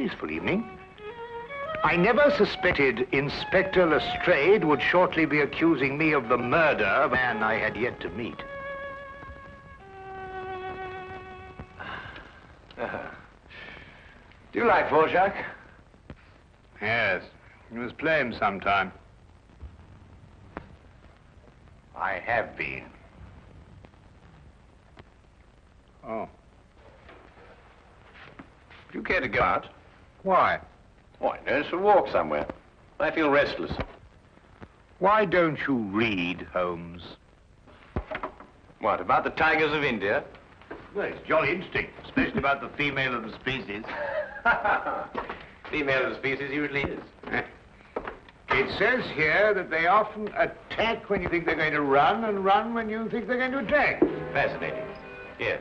peaceful evening. I never suspected Inspector Lestrade would shortly be accusing me of the murder of a man I had yet to meet. Do you like Dvorak? Yes, you must play him sometime. I have been. Oh. Do you care to go out? Why? Why, no, it's a walk somewhere. I feel restless. Why don't you read, Holmes? What, about the tigers of India? Well, it's jolly interesting, especially about the female of the species. Female of the species usually is. It says here that they often attack when you think they're going to run, and run when you think they're going to attack. Fascinating. Here.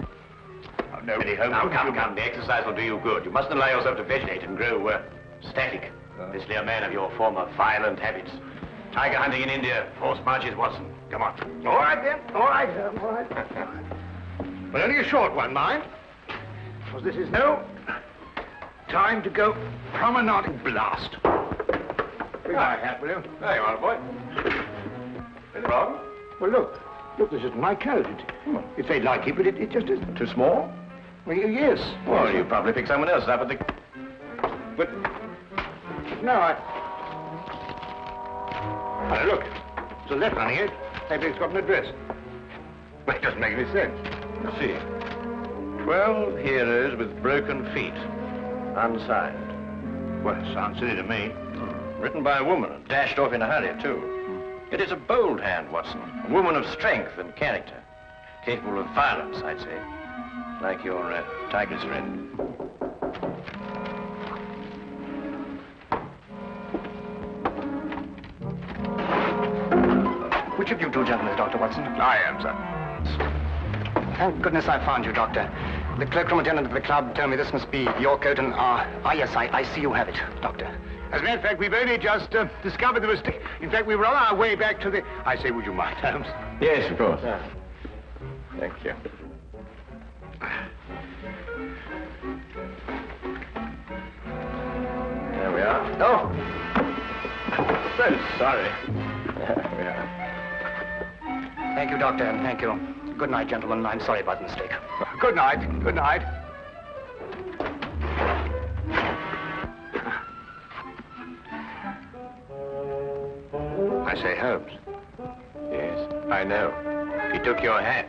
Oh, no, really, Holmes. Now, come. The exercise will do you good. You mustn't allow yourself to vegetate and grow static. Especially a man of your former violent habits. Tiger hunting in India, forced marches, Watson. Come on. All right, then. All right. But only a short one, mind. Because this is no time to go promenading. Blast. Bring my hat, will you? There you are, boy. Anything wrong? Well, look. Look, this isn't my coat. It's very like it, but it just isn't. Too small? Well, yes. Well, you probably picked someone else up at the... But... No, Oh, look. There's a letter on it. Maybe it's got an address. Well, it doesn't make any sense. Let's see. 12 heroes with broken feet. Unsigned. Well, it sounds silly to me. Written by a woman and dashed off in a hurry, too. It is a bold hand, Watson. A woman of strength and character. Capable of violence, I'd say. Like your tiger's friend. Which of you two gentlemen is Dr. Watson? I am, sir. Thank goodness I found you, Doctor. The cloakroom attendant of the club told me this must be your coat, and yes, I see you have it, Doctor. As a matter of fact, we've only just discovered the mistake. In fact, we were on our way back to the... I say, would you mind, Holmes? Yes, of course. Thank you. There we are. Oh! So sorry. There we are. Thank you, Doctor, and thank you. Good night, gentlemen. I'm sorry about the mistake. Good night. Good night. I say, Holmes. Yes, I know. He took your hat.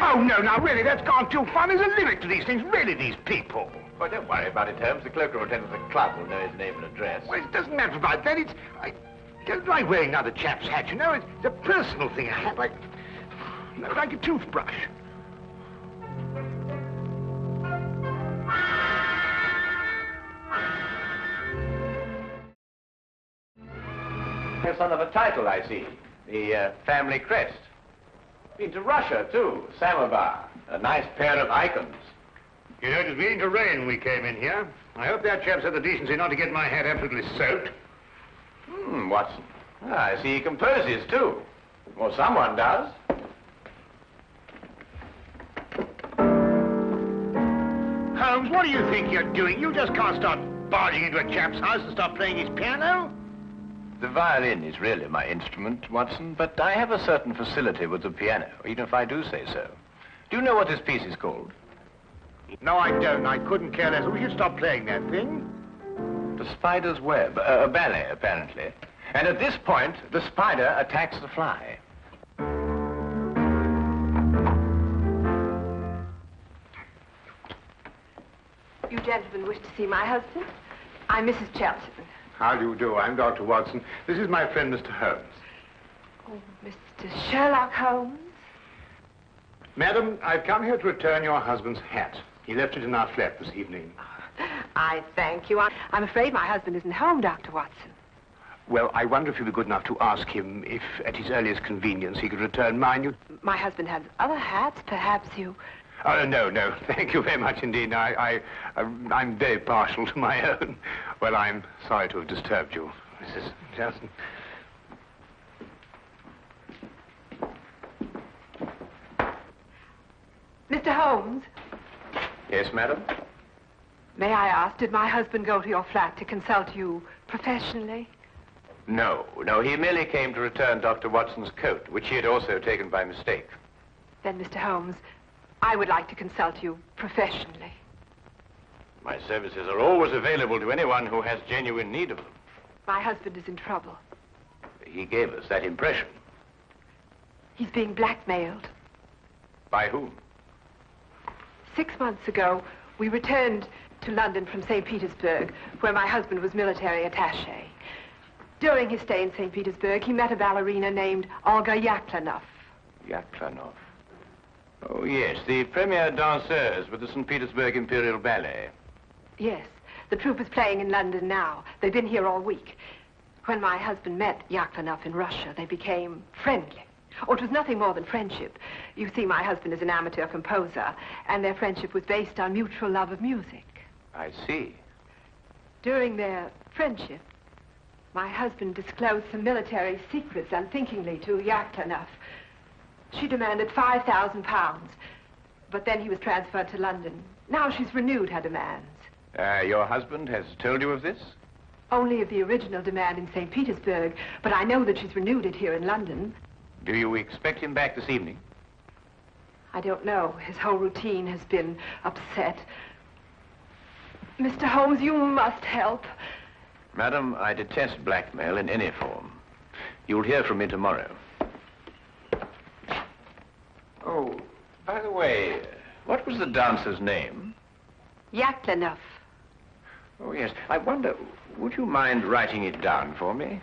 Oh, no, now, really, that's gone too far. There's a limit to these things. Really, these people. Well, don't worry about it, Holmes. The cloakroom attendant of the club will know his name and address. Well, it doesn't matter about that. I don't like wearing another chap's hat, you know. It's a personal thing. A hat like a toothbrush. You're son of a title, I see. The family crest. Been to Russia, too. Samovar. A nice pair of icons. You know, it was beginning to rain when we came in here. I hope that chap's had the decency not to get my hat absolutely soaked. Watson. I see he composes, too. Well, someone does. Holmes, what do you think you're doing? You just can't start barging into a chap's house and start playing his piano. The violin is really my instrument, Watson, but I have a certain facility with the piano, even if I do say so. Do you know what this piece is called? No, I don't. I couldn't care less. We should stop playing that thing. The Spider's Web, a ballet, apparently. And at this point, the spider attacks the fly. You gentlemen wish to see my husband? I'm Mrs. Chelton. How do you do? I'm Dr. Watson. This is my friend, Mr. Holmes. Oh, Mr. Sherlock Holmes? Madam, I've come here to return your husband's hat. He left it in our flat this evening. I thank you. I'm afraid my husband isn't home, Dr. Watson. Well, I wonder if you'd be good enough to ask him if, at his earliest convenience, he could return mine. My husband has other hats. Perhaps you... Oh, no. Thank you very much indeed. I'm very partial to my own. Well, I'm sorry to have disturbed you, Mrs. Chelton. Mr. Holmes? Yes, madam? May I ask, did my husband go to your flat to consult you professionally? No, he merely came to return Dr. Watson's coat, which he had also taken by mistake. Then, Mr. Holmes, I would like to consult you professionally. My services are always available to anyone who has genuine need of them. My husband is in trouble. He gave us that impression. He's being blackmailed. By whom? 6 months ago, we returned to London from St. Petersburg, where my husband was military attaché. During his stay in St. Petersburg, he met a ballerina named Olga Yaklanov. Yaklanov? Oh, yes, the premier danseuse with the St. Petersburg Imperial Ballet. Yes, the troupe is playing in London now. They've been here all week. When my husband met Yaklanov in Russia, they became friendly. Oh, it was nothing more than friendship. You see, my husband is an amateur composer, and their friendship was based on mutual love of music. I see. During their friendship, my husband disclosed some military secrets unthinkingly to Yaklanov. She demanded £5,000, but then he was transferred to London. Now she's renewed her demands. Your husband has told you of this? Only of the original demand in St. Petersburg, but I know that she's renewed it here in London. Do you expect him back this evening? I don't know. His whole routine has been upset. Mr. Holmes, you must help. Madam, I detest blackmail in any form. You'll hear from me tomorrow. Oh, by the way, what was the dancer's name? Yaklanov. Oh, yes. I wonder, would you mind writing it down for me?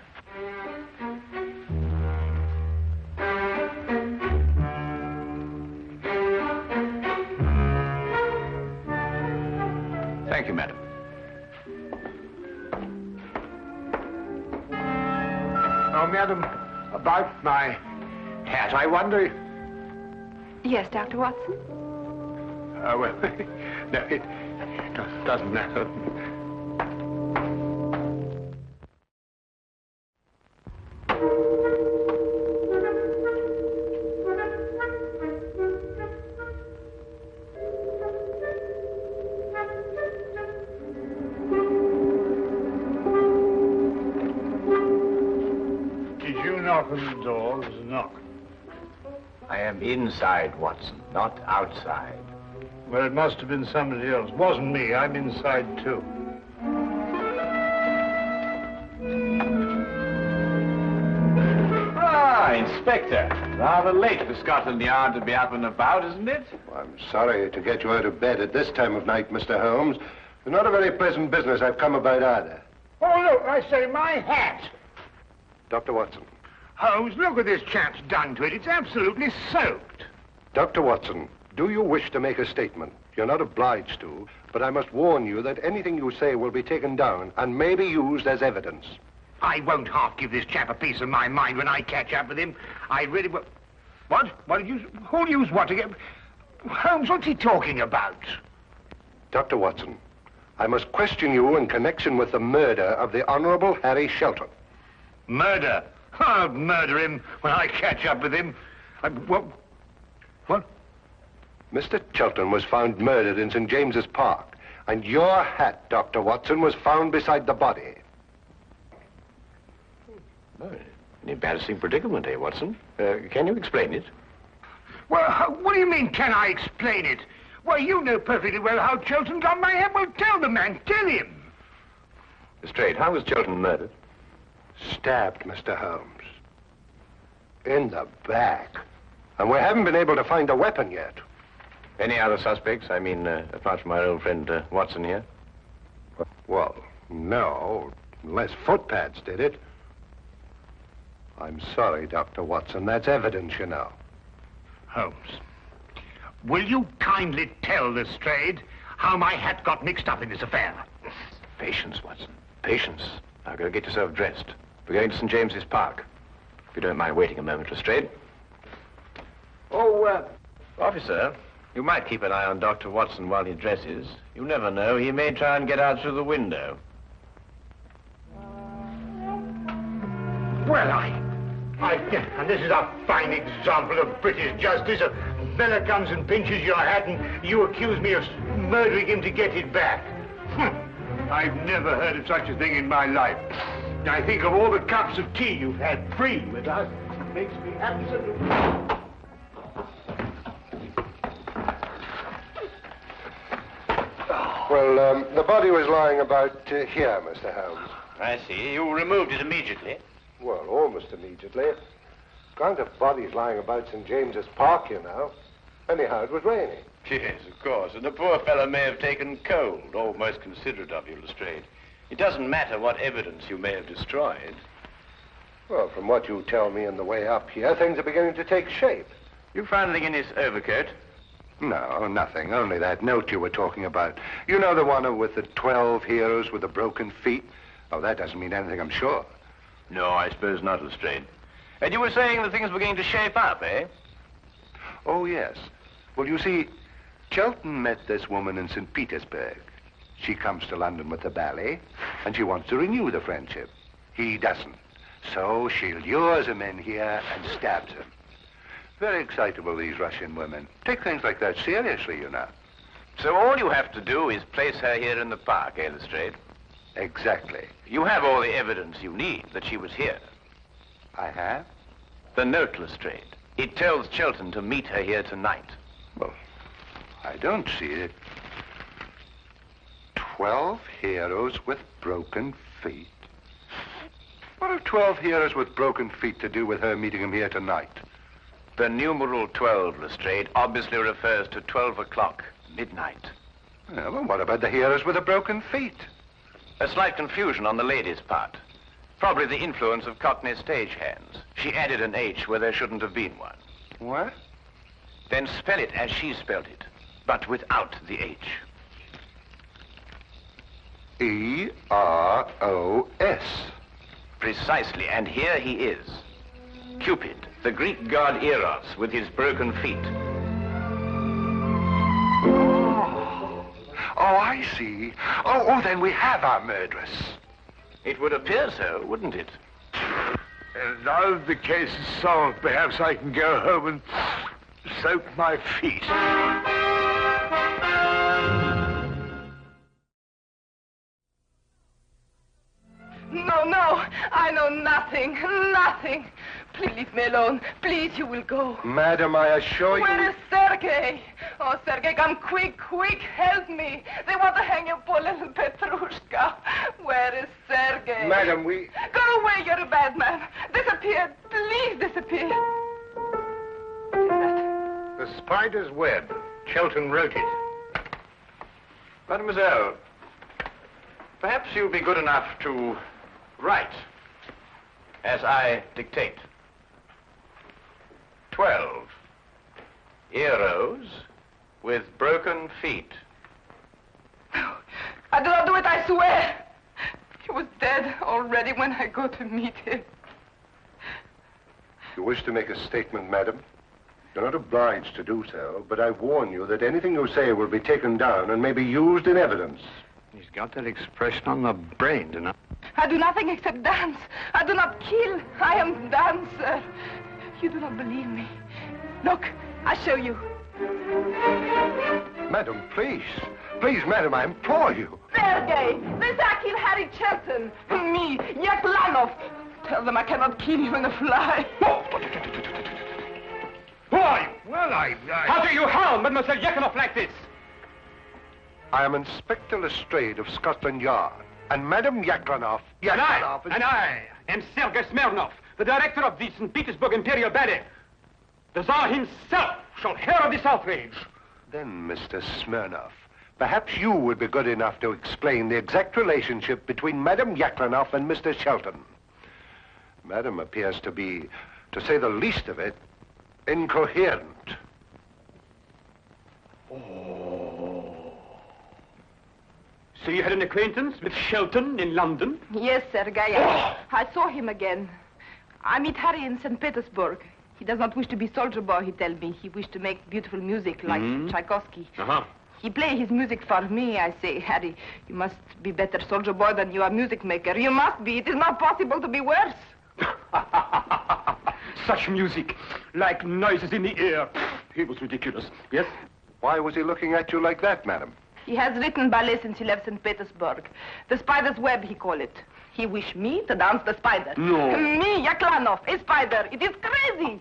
Thank you, madam. Oh, madam, about my hat, I wonder... Yes, Dr. Watson? Oh, well, no, it doesn't matter. Did you knock on the door? There's a knock. I am inside, Watson, not outside. Well, it must have been somebody else. Wasn't me. I'm inside, too. Ah, Inspector. Rather late for Scotland Yard to be up and about, isn't it? Well, I'm sorry to get you out of bed at this time of night, Mr. Holmes. It's not a very pleasant business I've come about either. Oh, look, I say, my hat. Dr. Watson. Holmes, look what this chap's done to it. It's absolutely soaked. Dr. Watson, do you wish to make a statement? You're not obliged to, but I must warn you that anything you say will be taken down and may be used as evidence. I won't half give this chap a piece of my mind when I catch up with him. I really will... What? What did you... Who'll use what again? Holmes, what's he talking about? Dr. Watson, I must question you in connection with the murder of the Honorable Harry Shelton. Murder? I'll murder him when I catch up with him. What? Mr. Chelton was found murdered in St. James's Park, and your hat, Dr. Watson, was found beside the body. An embarrassing predicament, eh, Watson? Can you explain it? Well, what do you mean, can I explain it? Well, you know perfectly well how Chelton got my hat. Well, tell the man, tell him. Straight, how was Chelton murdered? Stabbed, Mr. Holmes. In the back. And we haven't been able to find a weapon yet. Any other suspects? I mean, apart from our old friend Watson here? Well, no, unless footpads did it. I'm sorry, Dr. Watson. That's evidence, you know. Holmes, will you kindly tell Lestrade how my hat got mixed up in this affair? Patience, Watson. Patience. Now go get yourself dressed. We're going to St. James's Park. If you don't mind waiting a moment, Lestrade. Oh, officer, you might keep an eye on Dr. Watson while he dresses. You never know. He may try and get out through the window. Well, and this is a fine example of British justice. A fella comes and pinches your hat and you accuse me of murdering him to get it back. I've never heard of such a thing in my life. I think of all the cups of tea you've had free with us. It makes me absolutely... Well, the body was lying about here, Mr. Holmes. I see. You removed it immediately. Well, almost immediately. Can't have bodies lying about St. James's Park, you know. Anyhow, it was raining. Yes, of course. And the poor fellow may have taken cold. Oh, most considerate of you, Lestrade. It doesn't matter what evidence you may have destroyed. Well, from what you tell me on the way up here, things are beginning to take shape. You found anything in his overcoat? No, nothing. Only that note you were talking about. You know the one with the 12 heroes with the broken feet? Oh, that doesn't mean anything, I'm sure. No, I suppose not, Lestrade. And you were saying that things were beginning to shape up, eh? Oh, yes. Well, you see, Chelton met this woman in St. Petersburg. She comes to London with the ballet, and she wants to renew the friendship. He doesn't. So she lures him in here and stabs him. Very excitable, these Russian women. Take things like that seriously, you know. So all you have to do is place her here in the park, eh, Lestrade? Exactly. You have all the evidence you need that she was here. I have? The note, Lestrade. It tells Chelton to meet her here tonight. Well, I don't see it. 12 heroes with broken feet. What have 12 heroes with broken feet to do with her meeting him here tonight? The numeral 12, Lestrade, obviously refers to 12 o'clock, midnight. Yeah, well, what about the heroes with the broken feet? A slight confusion on the lady's part. Probably the influence of Cockney stagehands. She added an H where there shouldn't have been one. What? Then spell it as she spelled it, but without the H. E-R-O-S. Precisely, and here he is. Cupid, the Greek god Eros, with his broken feet. Oh, I see. Oh, then we have our murderess. It would appear so, wouldn't it? And now the case is solved, perhaps I can go home and soak my feet. No, I know nothing. Please leave me alone. Please, you will go. Madam, I assure you... Where is Sergei? Oh, Sergei, come quick, help me. They want to hang your poor little Petrushka. Where is Sergei? Madam, we... Go away, you're a bad man. Disappear, please disappear. What is that? The Spider's Web. Chelton wrote it. Mademoiselle, perhaps you'll be good enough to write as I dictate. 12 heroes with broken feet. No, I do not do it, I swear. He was dead already when I go to meet him. You wish to make a statement, madam? You're not obliged to do so, but I warn you that anything you say will be taken down and may be used in evidence. He's got that expression on the brain tonight. I do nothing except dance. I do not kill. I am dancer. You do not believe me. Look, I show you. Madam, please. Please, madam, I implore you. Sergei, this I kill Harry Chelton. Me, Yaklanov. Tell them I cannot kill you in a fly. Who are you? Well, How do you harm Mademoiselle Yaklanov like this? I am Inspector Lestrade of Scotland Yard. And Madam Yaklanov... And I am Sergei Smirnov, the director of the St. Petersburg Imperial Ballet. The Tsar himself shall hear of this outrage. Then, Mr. Smirnov, perhaps you would be good enough to explain the exact relationship between Madam Yaklanov and Mr. Shelton. Madam appears to be, to say the least of it, incoherent. So you had an acquaintance with Shelton in London? Yes, Sergei. I saw him again. I meet Harry in St. Petersburg. He does not wish to be soldier boy, he tells me. He wishes to make beautiful music like Tchaikovsky. He play his music for me. I say, Harry, you must be better soldier boy than you are music maker. You must be. It is not possible to be worse. Such music, like noises in the air. He was ridiculous, yes? Why was he looking at you like that, madam? He has written ballet since he left St. Petersburg. The spider's web, he call it. He wish me to dance the spider. No. Me, Yaklanov, a spider. It is crazy.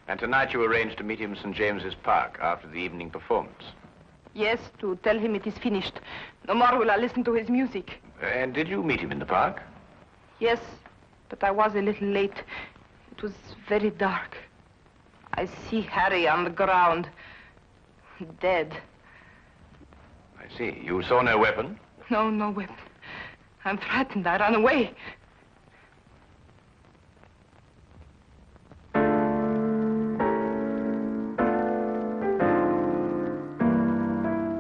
And tonight you arranged to meet him in St. James's Park after the evening performance. Yes, to tell him it is finished. No more will I listen to his music. And did you meet him in the park? Yes, but I was a little late. It was very dark. I see Harry on the ground, dead. I see. You saw no weapon? No, no weapon. I'm frightened. I ran away.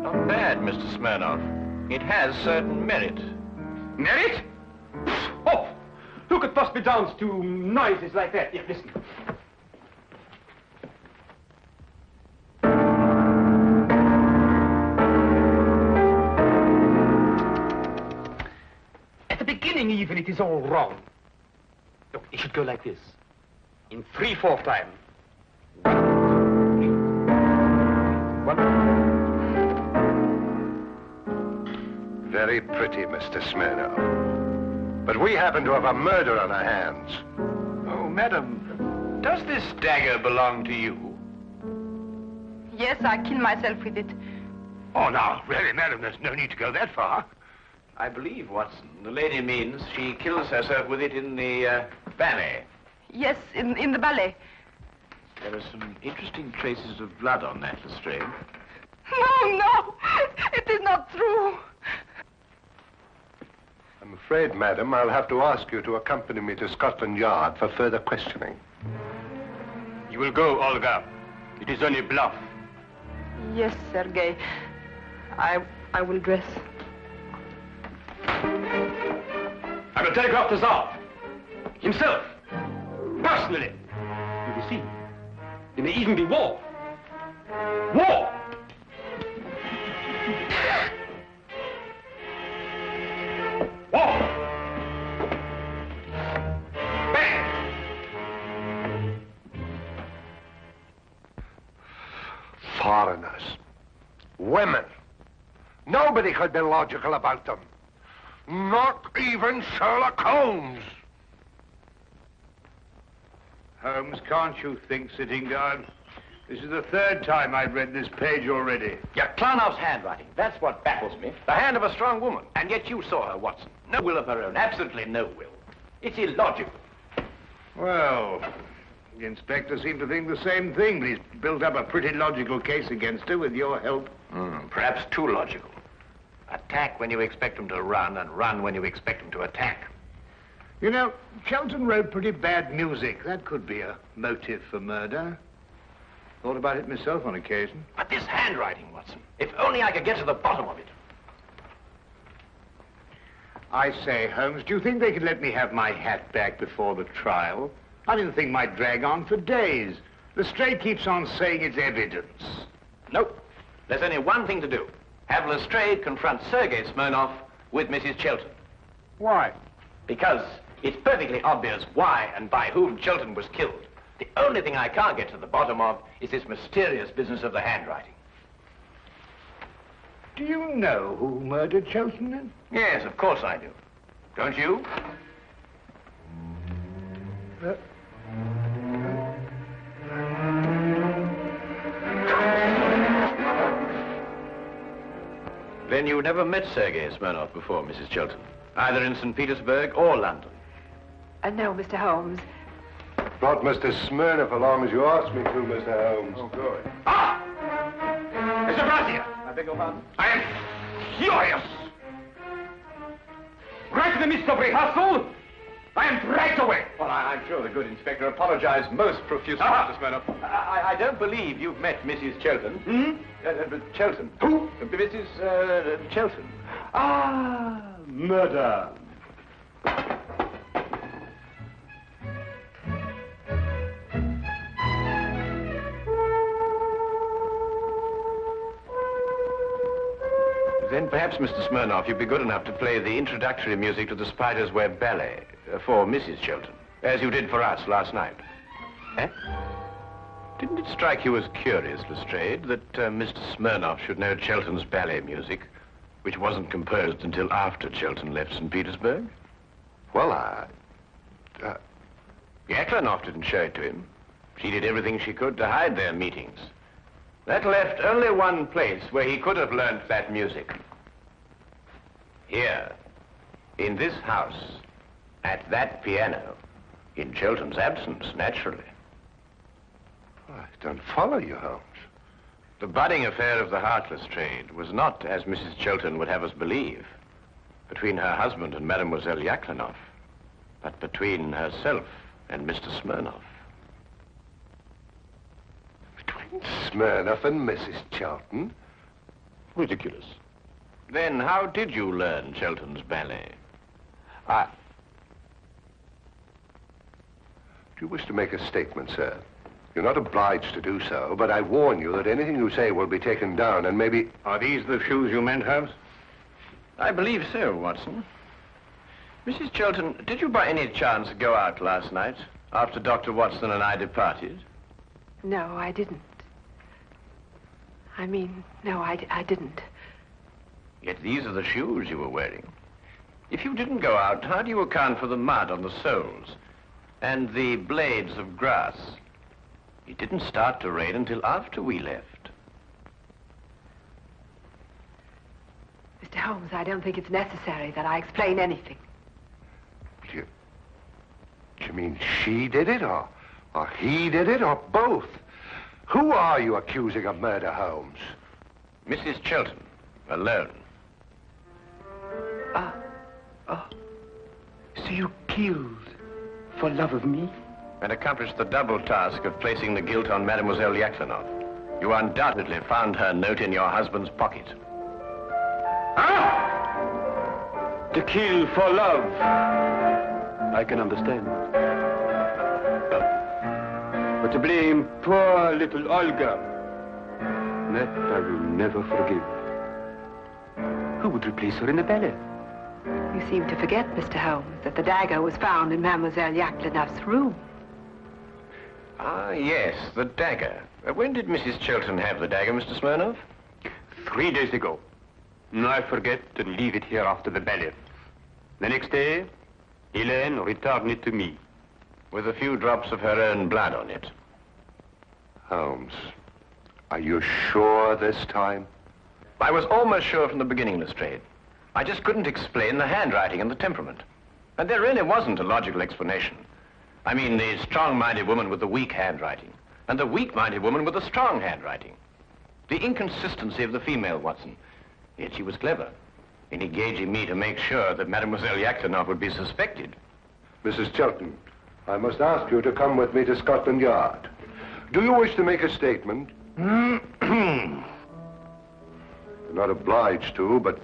Not bad, Mr. Smirnoff. It has certain merit. Merit? Oh, who could possibly dance to noises like that? Here, listen. At the beginning, even, it is all wrong. Look, it should go like this. In 3/4 time. 1, 2, 3. Very pretty, Mr. Smirnoff. But we happen to have a murder on our hands. Oh, madam, does this dagger belong to you? Yes, I killed myself with it. Oh, now, really, madam, there's no need to go that far. I believe, Watson, the lady means she kills herself with it in the ballet. Yes, in the ballet. There are some interesting traces of blood on that, Lestrade. No, no, it is not true. I'm afraid, madam, I'll have to ask you to accompany me to Scotland Yard for further questioning. You will go, Olga. It is only bluff. Yes, Sergei. I will dress. I will telegraph the Tsar. Himself. Personally. You will see. There may even be war. War! War! Bang! Foreigners. Women. Nobody could be logical about them. Not even Sherlock Holmes. Holmes, can't you think sitting down? This is the 3rd time I've read this page already. Yaklanov's handwriting. That's what baffles me. The hand of a strong woman. And yet you saw her, Watson. No will of her own. Absolutely no will. It's illogical. Well, the inspector seemed to think the same thing, but he's built up a pretty logical case against her with your help. Perhaps too logical. Attack when you expect them to run, and run when you expect them to attack. You know, Chelton wrote pretty bad music. That could be a motive for murder. Thought about it myself on occasion. But this handwriting, Watson. If only I could get to the bottom of it. I say, Holmes, do you think they could let me have my hat back before the trial? I mean, the thing might drag on for days. Lestrade keeps on saying it's evidence. Nope. There's only one thing to do. Have Lestrade confront Sergei Smirnoff with Mrs. Chelton. Why? Because it's perfectly obvious why and by whom Chelton was killed. The only thing I can't get to the bottom of is this mysterious business of the handwriting. Do you know who murdered Chelton, then? Yes, of course I do. Don't you? Then you never met Sergei Smirnoff before, Mrs. Chelton, either in St. Petersburg or London. No, Mr. Holmes. Brought Mr. Smirnoff along as you asked me to, Mr. Holmes. Oh, good. Ah! Mr. Brazier! I beg your pardon? I am furious! Right in the midst of rehearsal, I am dragged away. Well, I'm sure the good inspector apologized most profusely, Mr. Smirnoff. I don't believe you've met Mrs. Chelton. Chelton. Who? Mrs. Chelton. Ah, murder. Then perhaps, Mr. Smirnoff, you'd be good enough to play the introductory music to the Spider's Web Ballet for Mrs. Chelton, as you did for us last night. Eh? Didn't it strike you as curious, Lestrade, that Mr. Smirnoff should know Chelton's ballet music, which wasn't composed until after Chelton left St. Petersburg? Well, Yaklanoff didn't show it to him. She did everything she could to hide their meetings. That left only one place where he could have learnt that music. Here, in this house, at that piano, in Chelton's absence, naturally. I don't follow you, Holmes. The budding affair of the Heartless trade was not, as Mrs. Chelton would have us believe, between her husband and Mademoiselle Yaklanoff, but between herself and Mr. Smirnoff. Between Smirnoff and Mrs. Chelton? Ridiculous. Then how did you learn Chelton's ballet? Do you wish to make a statement, sir? You're not obliged to do so, but I warn you that anything you say will be taken down and maybe... Are these the shoes you meant, Holmes? I believe so, Watson. Mrs. Chelton, did you by any chance go out last night after Dr. Watson and I departed? No, I didn't. I mean, no, I didn't. Yet these are the shoes you were wearing. If you didn't go out, how do you account for the mud on the soles and the blades of grass? It didn't start to rain until after we left. Mr. Holmes, I don't think it's necessary that I explain anything. Do you mean she did it, or he did it, or both? Who are you accusing of murder, Holmes? Mrs. Chelton, alone. So you killed for love of me? And accomplished the double task of placing the guilt on Mademoiselle Yaklanoff. You undoubtedly found her note in your husband's pocket. To kill for love. I can understand. But to blame poor little Olga, that I will never forgive. Who would replace her in the ballet? You seem to forget, Mr. Holmes, that the dagger was found in Mademoiselle Yaklanoff's room. Ah, yes, the dagger. When did Mrs. Chelton have the dagger, Mr. Smirnoff? 3 days ago. I forget to leave it here after the ballet. The next day, Helene returned it to me. With a few drops of her own blood on it. Holmes, are you sure this time? I was almost sure from the beginning, Lestrade. I just couldn't explain the handwriting and the temperament. And there really wasn't a logical explanation. I mean, the strong-minded woman with the weak handwriting, and the weak-minded woman with the strong handwriting. The inconsistency of the female, Watson. Yet she was clever in engaging me to make sure that Mademoiselle Yaklanoff would be suspected. Mrs. Chelton, I must ask you to come with me to Scotland Yard. Do you wish to make a statement? You're not obliged to, but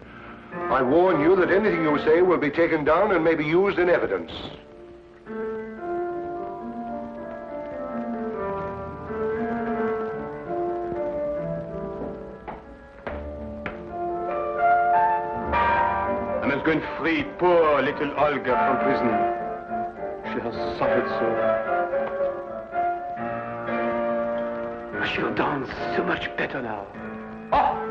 I warn you that anything you say will be taken down and may be used in evidence. I must go and free poor little Olga from prison. She has suffered so. She'll dance so much better now. Oh!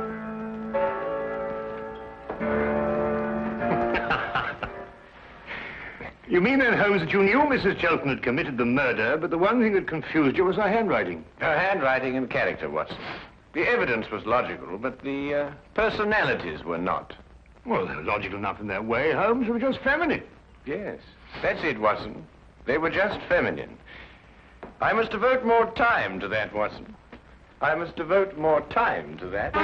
You mean then, Holmes, that you knew Mrs. Chelton had committed the murder, but the one thing that confused you was her handwriting? Her handwriting and character, Watson. The evidence was logical, but the personalities were not. Well, they were logical enough in their way, Holmes. They were just feminine. Yes, that's it, Watson. They were just feminine. I must devote more time to that, Watson. I must devote more time to that.